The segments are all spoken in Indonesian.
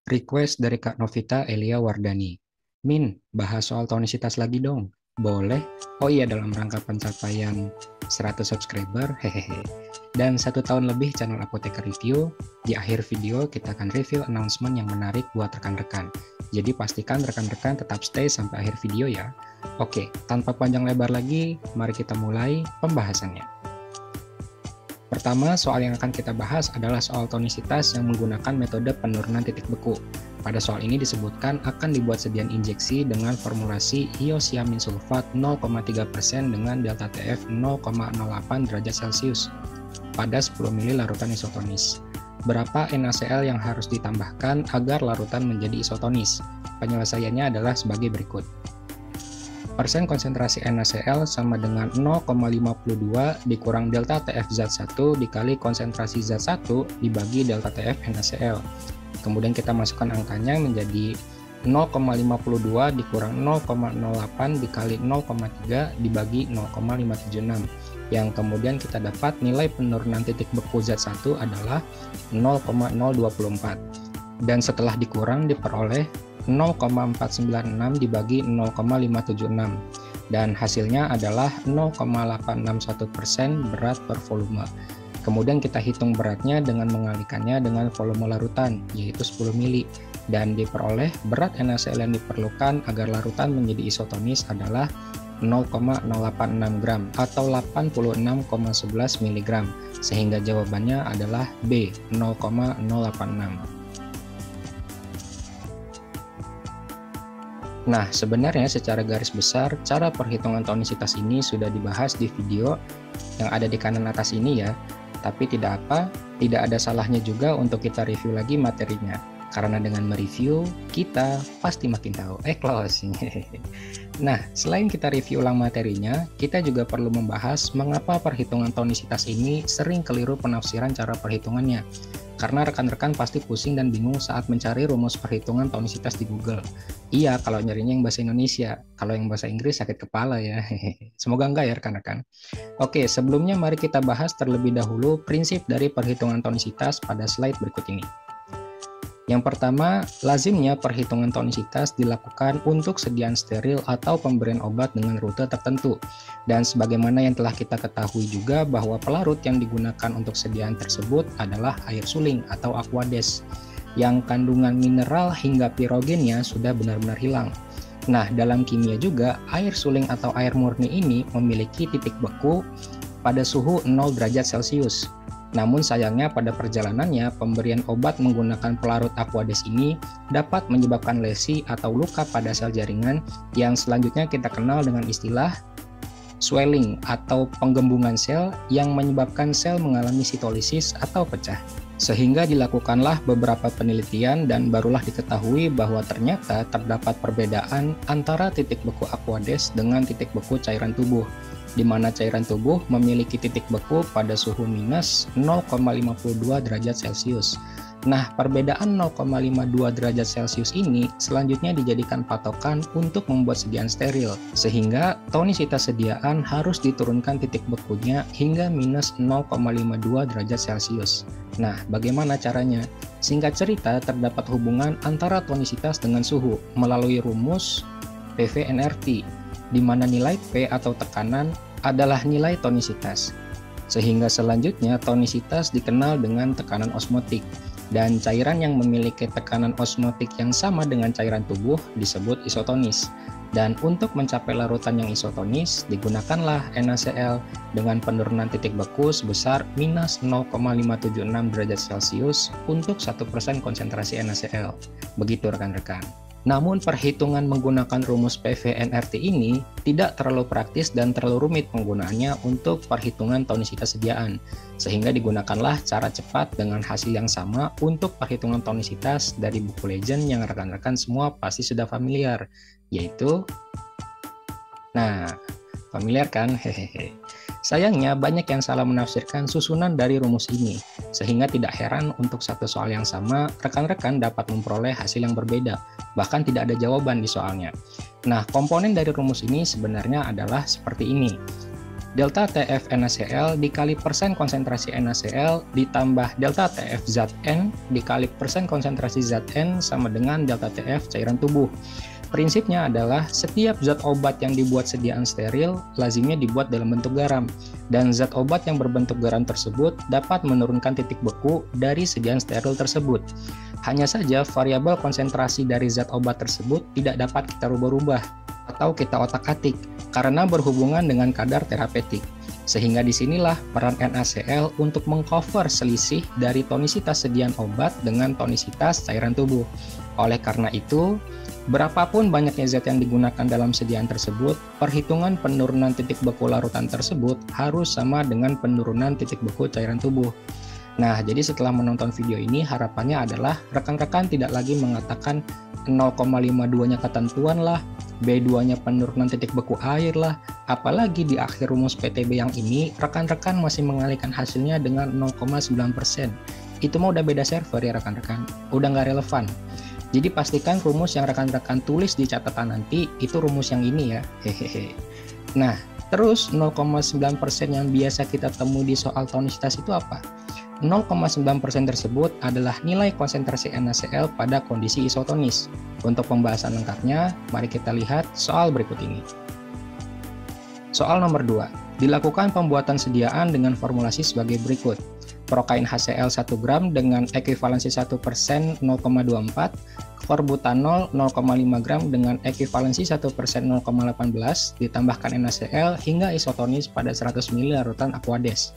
Request dari Kak Novita Elia Wardani. Min, bahas soal tonisitas lagi dong. Boleh? Oh iya, dalam rangka pencapaian 100 subscriber, hehehe. Dan 1 tahun lebih channel Apoteker Review, di akhir video kita akan review announcement yang menarik buat rekan-rekan. Jadi pastikan rekan-rekan tetap stay sampai akhir video ya. Oke, tanpa panjang lebar lagi, mari kita mulai pembahasannya. Pertama, soal yang akan kita bahas adalah soal tonisitas yang menggunakan metode penurunan titik beku. Pada soal ini disebutkan akan dibuat sediaan injeksi dengan formulasi iosiamin sulfat 0,3% dengan delta TF 0,08 derajat Celcius pada 10 ml larutan isotonis. Berapa NaCl yang harus ditambahkan agar larutan menjadi isotonis? Penyelesaiannya adalah sebagai berikut. Persen konsentrasi NaCl sama dengan 0,52 dikurang delta TF zat 1 dikali konsentrasi zat 1 dibagi delta TF NaCl. Kemudian kita masukkan angkanya menjadi 0,52 dikurang 0,08 dikali 0,3 dibagi 0,576. Yang kemudian kita dapat nilai penurunan titik beku zat 1 adalah 0,024. Dan setelah dikurang diperoleh 0,496 dibagi 0,576 dan hasilnya adalah 0,861% berat per volume. Kemudian kita hitung beratnya dengan mengalikannya dengan volume larutan yaitu 10 mili dan diperoleh berat NaCl yang diperlukan agar larutan menjadi isotonis adalah 0,086 gram atau 86,11 mg sehingga jawabannya adalah B 0,086. Nah, sebenarnya secara garis besar, cara perhitungan tonisitas ini sudah dibahas di video yang ada di kanan atas ini ya. Tapi tidak ada salahnya juga untuk kita review lagi materinya. Karena dengan mereview, kita pasti makin tahu. Close. Nah, selain kita review ulang materinya, kita juga perlu membahas mengapa perhitungan tonisitas ini sering keliru penafsiran cara perhitungannya. Karena rekan-rekan pasti pusing dan bingung saat mencari rumus perhitungan tonisitas di Google. Iya, kalau nyarinya yang bahasa Indonesia. Kalau yang bahasa Inggris sakit kepala ya. Semoga enggak ya rekan-rekan. Oke, sebelumnya mari kita bahas terlebih dahulu prinsip dari perhitungan tonisitas pada slide berikut ini. Yang pertama, lazimnya perhitungan tonisitas dilakukan untuk sediaan steril atau pemberian obat dengan rute tertentu. Dan sebagaimana yang telah kita ketahui juga bahwa pelarut yang digunakan untuk sediaan tersebut adalah air suling atau aquades, yang kandungan mineral hingga pirogennya sudah benar-benar hilang. Nah, dalam kimia juga, air suling atau air murni ini memiliki titik beku pada suhu 0 derajat Celcius. Namun sayangnya pada perjalanannya, pemberian obat menggunakan pelarut aquades ini dapat menyebabkan lesi atau luka pada sel jaringan yang selanjutnya kita kenal dengan istilah swelling atau penggembungan sel yang menyebabkan sel mengalami sitolisis atau pecah. Sehingga dilakukanlah beberapa penelitian dan barulah diketahui bahwa ternyata terdapat perbedaan antara titik beku aquades dengan titik beku cairan tubuh, di mana cairan tubuh memiliki titik beku pada suhu minus 0,52 derajat Celcius. Nah, perbedaan 0,52 derajat Celcius ini selanjutnya dijadikan patokan untuk membuat sediaan steril, sehingga tonisitas sediaan harus diturunkan titik bekunya hingga minus 0,52 derajat Celcius. Nah, bagaimana caranya? Singkat cerita, terdapat hubungan antara tonisitas dengan suhu melalui rumus PV-nRT, di mana nilai P atau tekanan adalah nilai tonisitas. Sehingga selanjutnya tonisitas dikenal dengan tekanan osmotik, dan cairan yang memiliki tekanan osmotik yang sama dengan cairan tubuh disebut isotonis. Dan untuk mencapai larutan yang isotonis, digunakanlah NaCl dengan penurunan titik beku sebesar minus 0,576 derajat Celcius untuk 1% konsentrasi NaCl. Begitu rekan-rekan. Namun perhitungan menggunakan rumus PV-nRT ini tidak terlalu praktis dan terlalu rumit penggunaannya untuk perhitungan tonisitas sediaan, sehingga digunakanlah cara cepat dengan hasil yang sama untuk perhitungan tonisitas dari buku legend yang rekan-rekan semua pasti sudah familiar, yaitu familiar kan? Hehehe. Sayangnya banyak yang salah menafsirkan susunan dari rumus ini, sehingga tidak heran untuk satu soal yang sama, rekan-rekan dapat memperoleh hasil yang berbeda, bahkan tidak ada jawaban di soalnya. Nah, komponen dari rumus ini sebenarnya adalah seperti ini. delta TF NaCl dikali persen konsentrasi NaCl ditambah delta TF zat N dikali persen konsentrasi zat N sama dengan delta TF cairan tubuh. Prinsipnya adalah setiap zat obat yang dibuat sediaan steril lazimnya dibuat dalam bentuk garam, dan zat obat yang berbentuk garam tersebut dapat menurunkan titik beku dari sediaan steril tersebut. Hanya saja variabel konsentrasi dari zat obat tersebut tidak dapat kita rubah-rubah atau kita otak-atik karena berhubungan dengan kadar terapeutik. Sehingga disinilah peran NaCl untuk mengcover selisih dari tonisitas sediaan obat dengan tonisitas cairan tubuh. Oleh karena itu, berapapun banyaknya zat yang digunakan dalam sediaan tersebut, perhitungan penurunan titik beku larutan tersebut harus sama dengan penurunan titik beku cairan tubuh. Nah, jadi setelah menonton video ini, harapannya adalah rekan-rekan tidak lagi mengatakan 0,52-nya ketentuan lah, B2-nya penurunan titik beku air lah, apalagi di akhir rumus PTB yang ini, rekan-rekan masih mengalihkan hasilnya dengan 0,9%. Itu mah udah beda server ya rekan-rekan, udah nggak relevan. Jadi pastikan rumus yang rekan-rekan tulis di catatan nanti, itu rumus yang ini ya, hehehe. Nah, terus 0,9% yang biasa kita temui di soal tonisitas itu apa? 0,9% tersebut adalah nilai konsentrasi NaCl pada kondisi isotonis. Untuk pembahasan lengkapnya, mari kita lihat soal berikut ini. Soal nomor 2. Dilakukan pembuatan sediaan dengan formulasi sebagai berikut. Prokain HCl 1 gram dengan ekuivalensi 1% 0,24, korbutanol 0,5 gram dengan ekuivalensi 1% 0,18, ditambahkan NaCl hingga isotonis pada 100 ml larutan Aquades.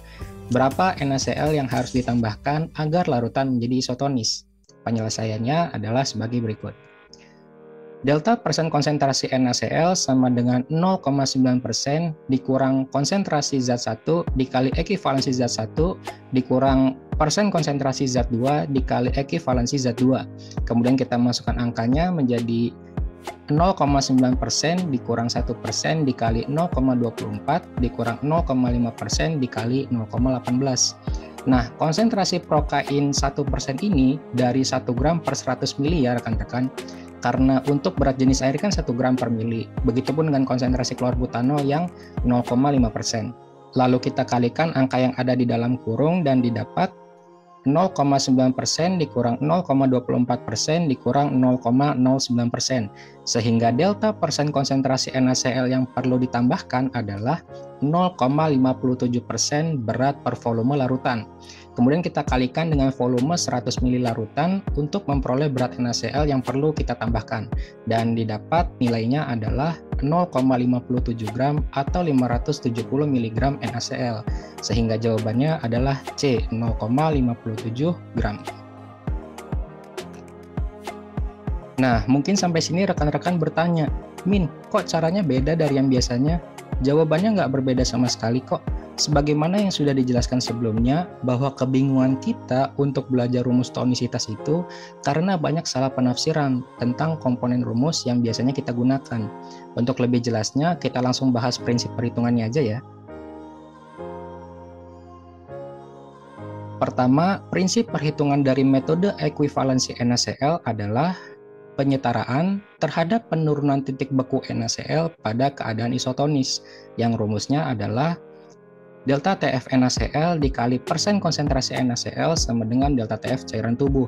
Berapa NaCl yang harus ditambahkan agar larutan menjadi isotonis? Penyelesaiannya adalah sebagai berikut. Delta persen konsentrasi NaCl sama dengan 0,9% dikurang konsentrasi zat 1 dikali ekuivalensi zat 1 dikurang persen konsentrasi zat 2 dikali ekuivalensi zat 2. Kemudian kita masukkan angkanya menjadi 0,9% dikurang 1% dikali 0,24 dikurang 0,5% dikali 0,18. Nah, konsentrasi prokain 1% ini dari 1 gram per 100 mili ya rekan-rekan. Karena untuk berat jenis air kan 1 gram per mili. Begitupun dengan konsentrasi klorbutanol yang 0,5%. Lalu kita kalikan angka yang ada di dalam kurung dan didapat 0,9% dikurang 0,24% dikurang 0,09%. Sehingga delta persen konsentrasi NaCl yang perlu ditambahkan adalah 0,57% berat per volume larutan. Kemudian kita kalikan dengan volume 100 ml larutan untuk memperoleh berat NaCl yang perlu kita tambahkan. Dan didapat nilainya adalah 0,57 gram atau 570 mg NaCl. Sehingga jawabannya adalah C, 0,57 gram. Nah, mungkin sampai sini rekan-rekan bertanya, Min, kok caranya beda dari yang biasanya? Jawabannya nggak berbeda sama sekali kok. Sebagaimana yang sudah dijelaskan sebelumnya, bahwa kebingungan kita untuk belajar rumus tonisitas itu karena banyak salah penafsiran tentang komponen rumus yang biasanya kita gunakan. Untuk lebih jelasnya, kita langsung bahas prinsip perhitungannya aja ya. Pertama, prinsip perhitungan dari metode ekuivalensi NaCl adalah penyetaraan terhadap penurunan titik beku NaCl pada keadaan isotonis, yang rumusnya adalah delta TF NaCl dikali persen konsentrasi NaCl sama dengan delta TF cairan tubuh.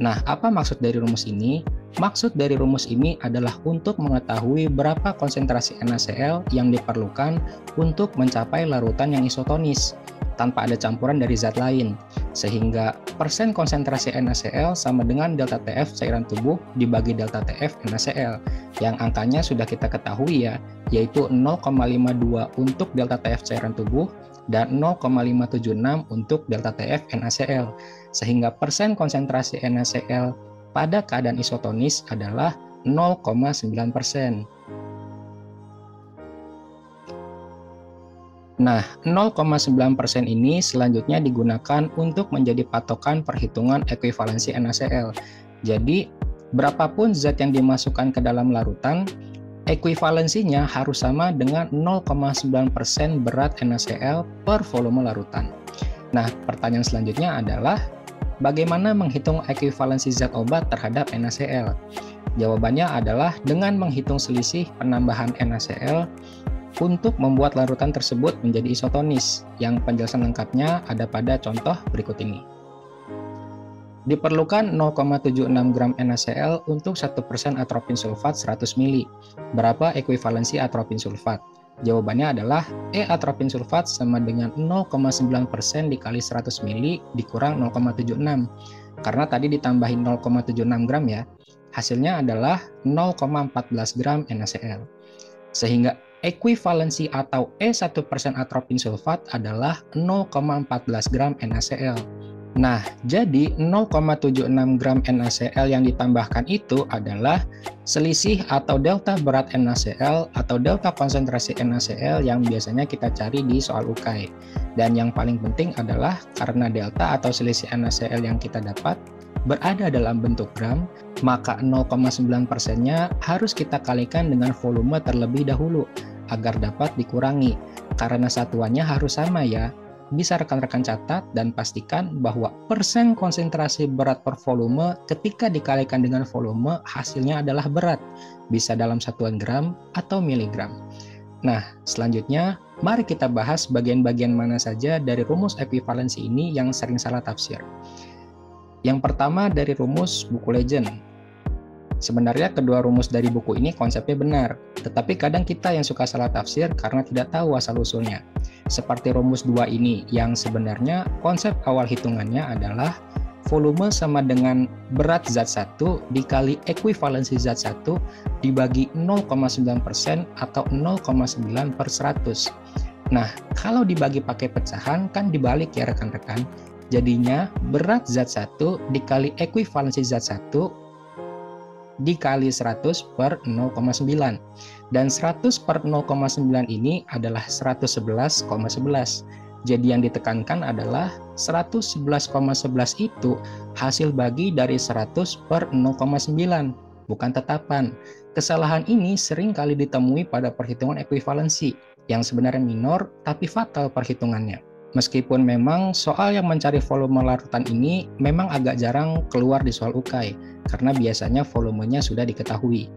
Nah, apa maksud dari rumus ini? Maksud dari rumus ini adalah untuk mengetahui berapa konsentrasi NaCl yang diperlukan untuk mencapai larutan yang isotonis tanpa ada campuran dari zat lain. Sehingga persen konsentrasi NaCl sama dengan delta TF cairan tubuh dibagi delta TF NaCl, yang angkanya sudah kita ketahui ya, yaitu 0,52 untuk delta TF cairan tubuh dan 0,576 untuk delta TF NaCl. Sehingga persen konsentrasi NaCl pada keadaan isotonis adalah 0,9%. Nah, 0,9% ini selanjutnya digunakan untuk menjadi patokan perhitungan ekuivalensi NaCl. Jadi, berapapun zat yang dimasukkan ke dalam larutan, ekuivalensinya harus sama dengan 0,9% berat NaCl per volume larutan. Nah, pertanyaan selanjutnya adalah, bagaimana menghitung ekuivalensi zat obat terhadap NaCl? Jawabannya adalah dengan menghitung selisih penambahan NaCl untuk membuat larutan tersebut menjadi isotonis, yang penjelasan lengkapnya ada pada contoh berikut ini. Diperlukan 0,76 gram NaCl untuk 1% atropin sulfat 100 ml. Berapa ekuivalensi atropin sulfat? Jawabannya adalah E atropin sulfat sama dengan 0,9% dikali 100 ml dikurang 0,76. Karena tadi ditambahin 0,76 gram ya, hasilnya adalah 0,14 gram NaCl. Sehingga ekuivalensi atau E1% atropin sulfat adalah 0,14 gram NaCl. Nah, jadi 0,76 gram NaCl yang ditambahkan itu adalah selisih atau delta berat NaCl atau delta konsentrasi NaCl yang biasanya kita cari di soal UKAI. Dan yang paling penting adalah karena delta atau selisih NaCl yang kita dapat berada dalam bentuk gram, maka 0,9%-nya harus kita kalikan dengan volume terlebih dahulu agar dapat dikurangi. Karena satuannya harus sama ya. Bisa rekan-rekan catat dan pastikan bahwa persen konsentrasi berat per volume ketika dikalikan dengan volume hasilnya adalah berat, bisa dalam satuan gram atau miligram. Nah, selanjutnya mari kita bahas bagian-bagian mana saja dari rumus ekuivalensi ini yang sering salah tafsir. Yang pertama dari rumus buku legend. Sebenarnya kedua rumus dari buku ini konsepnya benar, tetapi kadang kita yang suka salah tafsir karena tidak tahu asal-usulnya. Seperti rumus 2 ini, yang sebenarnya konsep awal hitungannya adalah volume sama dengan berat zat 1 dikali ekuivalensi zat 1 dibagi 0,9% atau 0,9 per 100. Nah, kalau dibagi pakai pecahan kan dibalik ya rekan-rekan. Jadinya berat zat 1 dikali ekuivalensi zat 1 dikali 100 per 0,9. Dan 100 per 0,9 ini adalah 111,11. Jadi yang ditekankan adalah 111,11 itu hasil bagi dari 100 per 0,9, bukan tetapan. Kesalahan ini sering kali ditemui pada perhitungan ekuivalensi, yang sebenarnya minor tapi fatal perhitungannya. Meskipun memang soal yang mencari volume larutan ini memang agak jarang keluar di soal UKAI, karena biasanya volumenya sudah diketahui.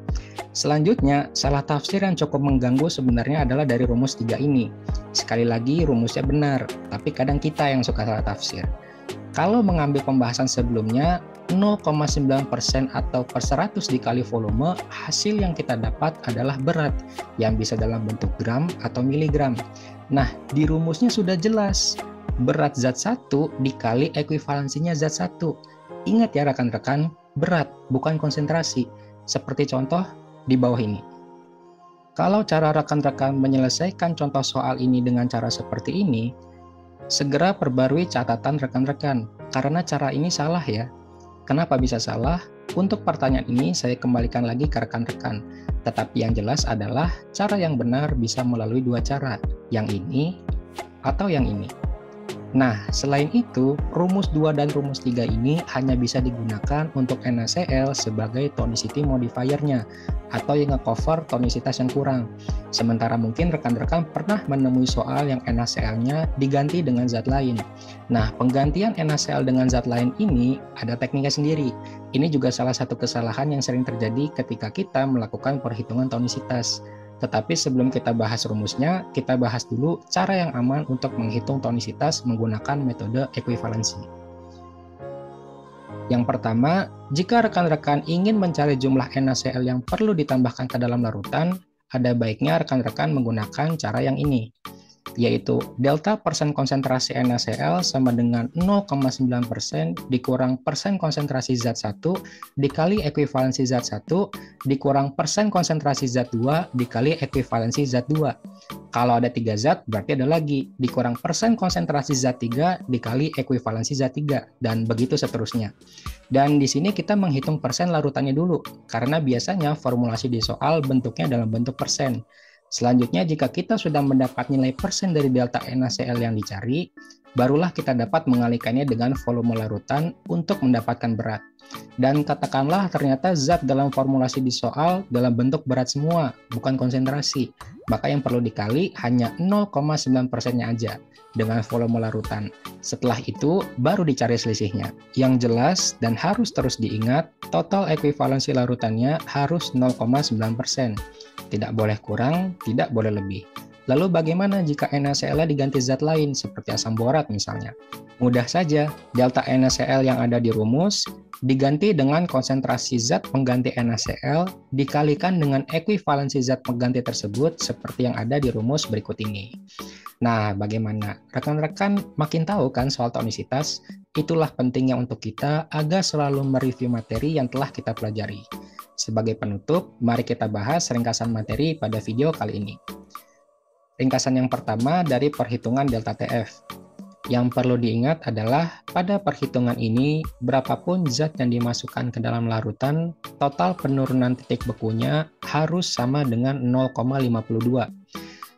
Selanjutnya, salah tafsir yang cukup mengganggu sebenarnya adalah dari rumus 3 ini. Sekali lagi, rumusnya benar, tapi kadang kita yang suka salah tafsir. Kalau mengambil pembahasan sebelumnya, 0,9% atau per 100 dikali volume, hasil yang kita dapat adalah berat, yang bisa dalam bentuk gram atau miligram. Nah, di rumusnya sudah jelas, berat zat 1 dikali ekuivalensinya zat 1. Ingat ya rekan-rekan, berat, bukan konsentrasi. Seperti contoh di bawah ini. Kalau cara rekan-rekan menyelesaikan contoh soal ini dengan cara seperti ini, segera perbarui catatan rekan-rekan, karena cara ini salah ya. Kenapa bisa salah? Untuk pertanyaan ini saya kembalikan lagi ke rekan-rekan. Tetapi yang jelas adalah cara yang benar bisa melalui dua cara, yang ini atau yang ini. Nah, selain itu, rumus 2 dan rumus 3 ini hanya bisa digunakan untuk NaCl sebagai tonicity modifier-nya atau yang nge-cover tonisitas yang kurang. Sementara mungkin rekan-rekan pernah menemui soal yang NaCl-nya diganti dengan zat lain. Nah, penggantian NaCl dengan zat lain ini ada tekniknya sendiri. Ini juga salah satu kesalahan yang sering terjadi ketika kita melakukan perhitungan tonisitas. Tetapi sebelum kita bahas rumusnya, kita bahas dulu cara yang aman untuk menghitung tonisitas menggunakan metode ekuivalensi. Yang pertama, jika rekan-rekan ingin mencari jumlah NaCl yang perlu ditambahkan ke dalam larutan, ada baiknya rekan-rekan menggunakan cara yang ini, yaitu delta persen konsentrasi NaCl sama dengan 0,9% dikurang persen konsentrasi zat 1 dikali ekuivalensi zat 1 dikurang persen konsentrasi zat 2 dikali ekuivalensi zat 2. Kalau ada 3 zat, berarti ada lagi, dikurang persen konsentrasi zat 3 dikali ekuivalensi zat 3, dan begitu seterusnya. Dan di sini kita menghitung persen larutannya dulu, karena biasanya formulasi di soal bentuknya dalam bentuk persen. Selanjutnya, jika kita sudah mendapat nilai persen dari delta NaCl yang dicari, barulah kita dapat mengalihkannya dengan volume larutan untuk mendapatkan berat. Dan katakanlah ternyata zat dalam formulasi di soal dalam bentuk berat semua, bukan konsentrasi. Maka yang perlu dikali hanya 0,9%-nya aja dengan volume larutan. Setelah itu, baru dicari selisihnya. Yang jelas dan harus terus diingat, total ekuivalensi larutannya harus 0,9%. Tidak boleh kurang, tidak boleh lebih. Lalu bagaimana jika NaCl diganti zat lain seperti asam borat misalnya? Mudah saja, delta NaCl yang ada di rumus diganti dengan konsentrasi zat pengganti NaCl dikalikan dengan ekuivalensi zat pengganti tersebut seperti yang ada di rumus berikut ini. Nah, bagaimana? Rekan-rekan makin tahu kan soal tonisitas? Itulah pentingnya untuk kita agar selalu mereview materi yang telah kita pelajari. Sebagai penutup, mari kita bahas ringkasan materi pada video kali ini. Ringkasan yang pertama dari perhitungan delta TF. Yang perlu diingat adalah pada perhitungan ini, berapapun zat yang dimasukkan ke dalam larutan, total penurunan titik bekunya harus sama dengan 0,52.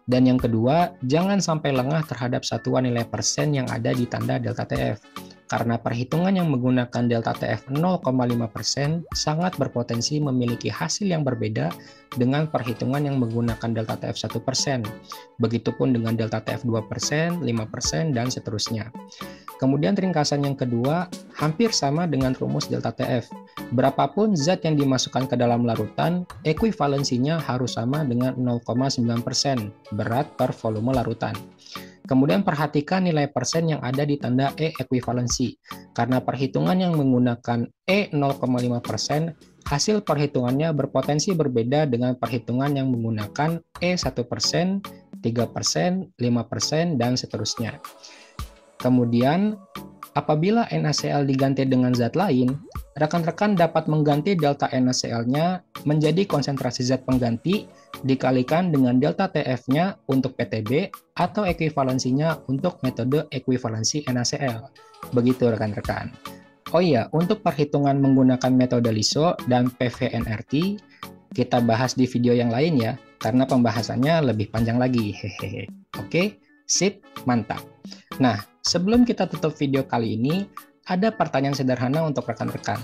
Dan yang kedua, jangan sampai lengah terhadap satuan nilai persen yang ada di tanda delta TF. Karena perhitungan yang menggunakan delta TF 0,5% sangat berpotensi memiliki hasil yang berbeda dengan perhitungan yang menggunakan delta TF 1%. Begitupun dengan delta TF 2%, 5%, dan seterusnya. Kemudian ringkasan yang kedua hampir sama dengan rumus delta TF. Berapapun zat yang dimasukkan ke dalam larutan, ekuivalensinya harus sama dengan 0,9% berat per volume larutan. Kemudian perhatikan nilai persen yang ada di tanda E ekuivalensi. Karena perhitungan yang menggunakan E 0,5%, hasil perhitungannya berpotensi berbeda dengan perhitungan yang menggunakan E 1%, 3%, 5%, dan seterusnya. Kemudian, apabila NaCl diganti dengan zat lain, rekan-rekan dapat mengganti delta NaCl-nya menjadi konsentrasi zat pengganti dikalikan dengan delta TF-nya untuk PTB atau ekuivalensinya untuk metode ekuivalensi NaCl. Begitu rekan-rekan. Oh iya, untuk perhitungan menggunakan metode LISO dan PVNRT, kita bahas di video yang lain ya, karena pembahasannya lebih panjang lagi. Hehehe. Oke, sip, mantap. Nah, sebelum kita tutup video kali ini, ada pertanyaan sederhana untuk rekan-rekan.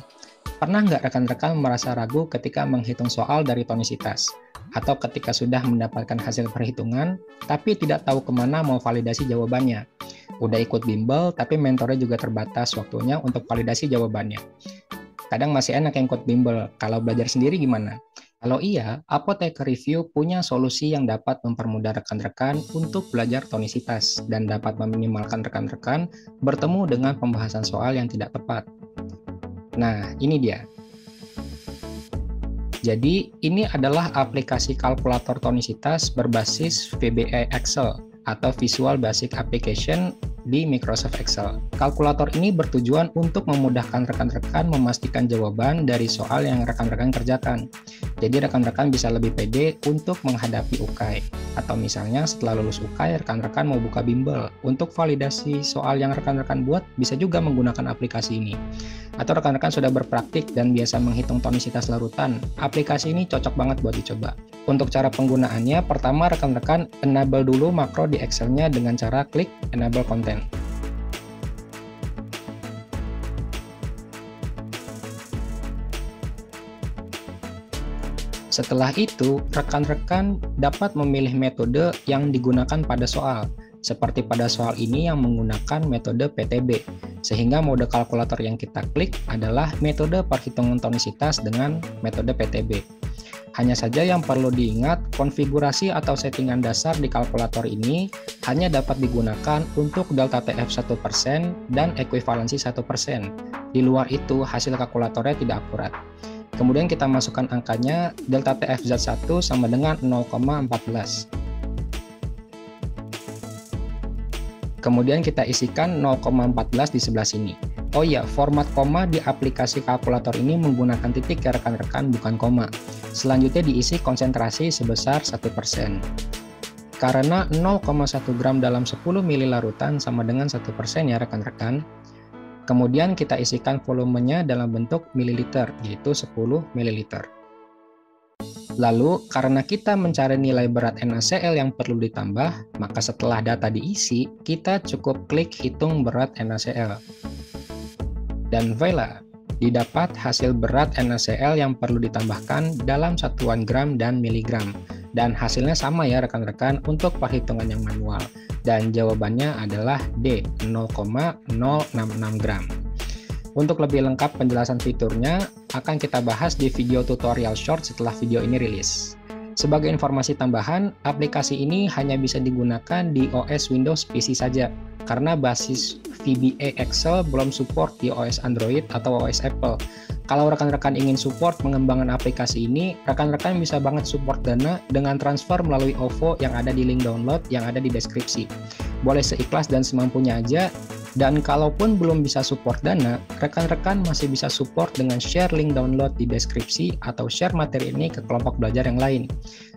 Pernah nggak rekan-rekan merasa ragu ketika menghitung soal dari tonisitas? Atau ketika sudah mendapatkan hasil perhitungan, tapi tidak tahu kemana mau validasi jawabannya? Udah ikut bimbel, tapi mentornya juga terbatas waktunya untuk validasi jawabannya. Kadang masih enak yang ikut bimbel, kalau belajar sendiri gimana? Kalau iya, Apoteker Review punya solusi yang dapat mempermudah rekan-rekan untuk belajar tonisitas dan dapat meminimalkan rekan-rekan bertemu dengan pembahasan soal yang tidak tepat. Nah, ini dia. Jadi, ini adalah aplikasi kalkulator tonisitas berbasis VBA Excel atau Visual Basic Application di Microsoft Excel. Kalkulator ini bertujuan untuk memudahkan rekan-rekan memastikan jawaban dari soal yang rekan-rekan kerjakan. Jadi rekan-rekan bisa lebih pede untuk menghadapi UKAI. Atau misalnya setelah lulus UKAI, rekan-rekan mau buka bimbel. Untuk validasi soal yang rekan-rekan buat, bisa juga menggunakan aplikasi ini. Atau rekan-rekan sudah berpraktik dan biasa menghitung tonisitas larutan, aplikasi ini cocok banget buat dicoba. Untuk cara penggunaannya, pertama rekan-rekan enable dulu makro di Excel-nya dengan cara klik enable content. Setelah itu, rekan-rekan dapat memilih metode yang digunakan pada soal, seperti pada soal ini yang menggunakan metode PTB, sehingga mode kalkulator yang kita klik adalah metode perhitungan tonisitas dengan metode PTB. Hanya saja yang perlu diingat, konfigurasi atau settingan dasar di kalkulator ini hanya dapat digunakan untuk delta TF 1% dan ekuivalensi 1%. Di luar itu, hasil kalkulatornya tidak akurat. Kemudian kita masukkan angkanya, delta TF zat 1 sama dengan 0,14. Kemudian kita isikan 0,14 di sebelah sini. Oh iya, format koma di aplikasi kalkulator ini menggunakan titik ya rekan-rekan, bukan koma. Selanjutnya diisi konsentrasi sebesar 1%. Karena 0,1 gram dalam 10 ml larutan sama dengan 1% ya rekan-rekan. Kemudian kita isikan volumenya dalam bentuk mililiter, yaitu 10 ml. Lalu, karena kita mencari nilai berat NaCl yang perlu ditambah, maka setelah data diisi, kita cukup klik hitung berat NaCl. Dan voila, didapat hasil berat NaCl yang perlu ditambahkan dalam satuan gram dan miligram. Dan hasilnya sama ya rekan-rekan untuk perhitungan yang manual. Dan jawabannya adalah D, 0,066 gram. Untuk lebih lengkap penjelasan fiturnya, akan kita bahas di video tutorial short setelah video ini rilis. Sebagai informasi tambahan, aplikasi ini hanya bisa digunakan di OS Windows PC saja, karena basis VBA Excel belum support di OS Android atau OS Apple. Kalau rekan-rekan ingin support mengembangkan aplikasi ini, rekan-rekan bisa banget support Dana dengan transfer melalui OVO yang ada di link download yang ada di deskripsi. Boleh seikhlas dan semampunya aja. Dan kalaupun belum bisa support Dana, rekan-rekan masih bisa support dengan share link download di deskripsi atau share materi ini ke kelompok belajar yang lain.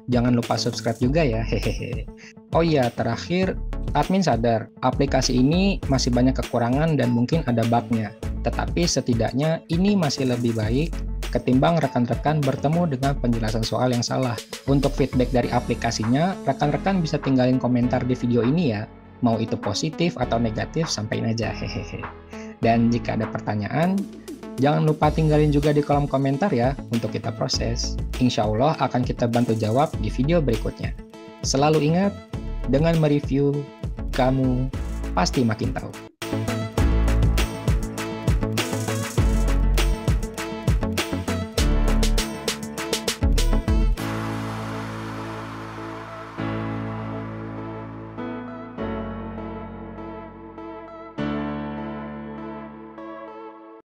Jangan lupa subscribe juga ya, hehehe. Oh iya, terakhir, admin sadar aplikasi ini masih banyak kekurangan dan mungkin ada bug-nya. Tetapi setidaknya ini masih lebih baik ketimbang rekan-rekan bertemu dengan penjelasan soal yang salah. Untuk feedback dari aplikasinya, rekan-rekan bisa tinggalin komentar di video ini ya. Mau itu positif atau negatif, sampaikan aja, hehehe. Dan jika ada pertanyaan, jangan lupa tinggalin juga di kolom komentar ya, untuk kita proses. Insya Allah akan kita bantu jawab di video berikutnya. Selalu ingat, dengan mereview, kamu pasti makin tahu.